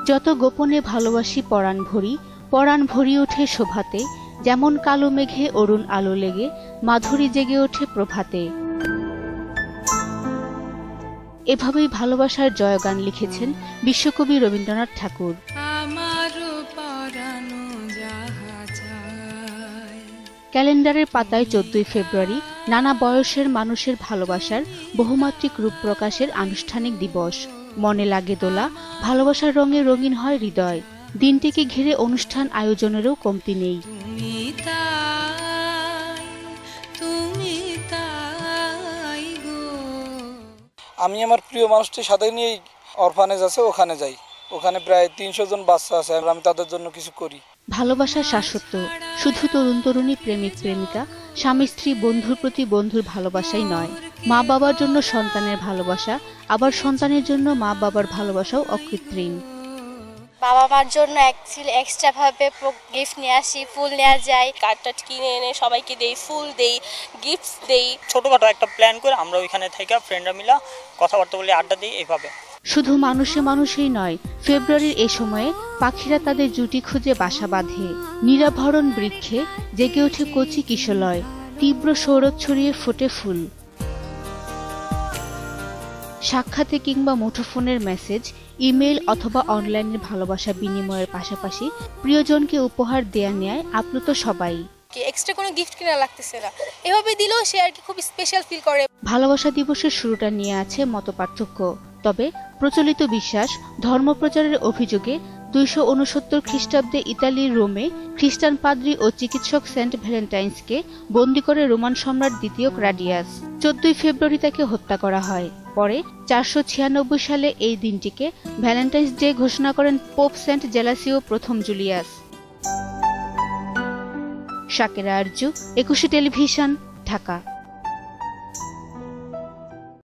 যত গোপনে ভালোবাসি পরাণ ভরি, পরাণ ভরি ওঠে শোভাতে, যেমন কালো মেঘে অরুণ আলো লেগে মাধুরী জেগে ওঠে প্রভাতে। এভাবেই ভালোবাসার জয়গান লিখেছেন বিশ্বকবি রবীন্দ্রনাথ ঠাকুর। ক্যালেন্ডারের পাতায় 14ই ফেব্রুয়ারি নানা বয়সের মানুষের ভালোবাসার বহুমাত্রিক রূপ প্রকাশের আনুষ্ঠানিক দিবস। মনে লাগে দোলা, ভালোবাসার রঙে রঙিন হয় হৃদয়। দিনটিকে ঘিরে অনুষ্ঠান আয়োজনেরও কমতি নেই। আমি আমার প্রিয় মানুষটির সাথে নিয়ে অরফানেজ আছে, ওখানে যাই। ওখানে প্রায় 300 জন বাচ্চা আছে, আমি তাদের জন্য কিছু করি। ভালোবাসার শাশ্বত শুধু তরুণ তরুণী, প্রেমিক প্রেমিকা, স্বামী স্ত্রী, বন্ধুর প্রতি বন্ধুর ভালোবাসাই নয়, মা বাবার জন্য সন্তানের ভালোবাসা, আবার সন্তানের জন্য মা বাবার ভালোবাসাও অকৃত্রিম। বাবা মার জন্য এক্সট্রা ভাবে গিফট নিয়ে আসি, ফুল নেওয়া যায়, কার্ড কিনে এনে সবাইকে দেই, ফুল দেই, গিফটস দেই। ছোটখাটো একটা প্ল্যান করে আমরা ওইখানে থেকে ফ্রেন্ডরা মিলা কথাবার্তা বলে আড্ডা দিই। এইভাবে শুধু মানুষে মানুষেই নয়, ফেব্রুয়ারির এই সময়ে পাখিরা তাদের জুটি খুঁজে বাসা বাঁধে। নীরাভরণ বৃক্ষে জেগে ওঠে কচি কিশলয়, তীব্র সৌরভ ছড়িয়ে ফোটে ফুল। সাক্ষাতে কিংবা মুঠোফোনের মেসেজ, ইমেল অথবা অনলাইনের ভালোবাসা বিনিময়ের পাশাপাশি প্রিয়জনকে উপহার দেয়া নেয় আপ্লুত সবাই। এক্সট্রা কোনো গিফট কিনা লাগতেছে না, এভাবে দিলেও সে আর কি খুব স্পেশাল ফিল করে। ভালোবাসা দিবসের শুরুটা নিয়ে আছে মতপার্থক্য, তবে প্রচলিত বিশ্বাস, ধর্মপ্রচারের অভিযোগে 269 খ্রিস্টাব্দে ইতালির রোমে খ্রিস্টান পাদ্রী ও চিকিৎসক সেন্ট ভ্যালেন্টাইন্সকে বন্দী করে রোমান সম্রাট দ্বিতীয় ক্লাডিয়াস। 14ই ফেব্রুয়ারি তাকে হত্যা করা হয়। পরে 496 সালে এই দিনটিকে ভ্যালেন্টাইন্স ডে ঘোষণা করেন পোপ সেন্ট জেলাসিও প্রথম জুলিয়াস। শাকেরা আরজু, 21 টেলিভিশন, ঢাকা।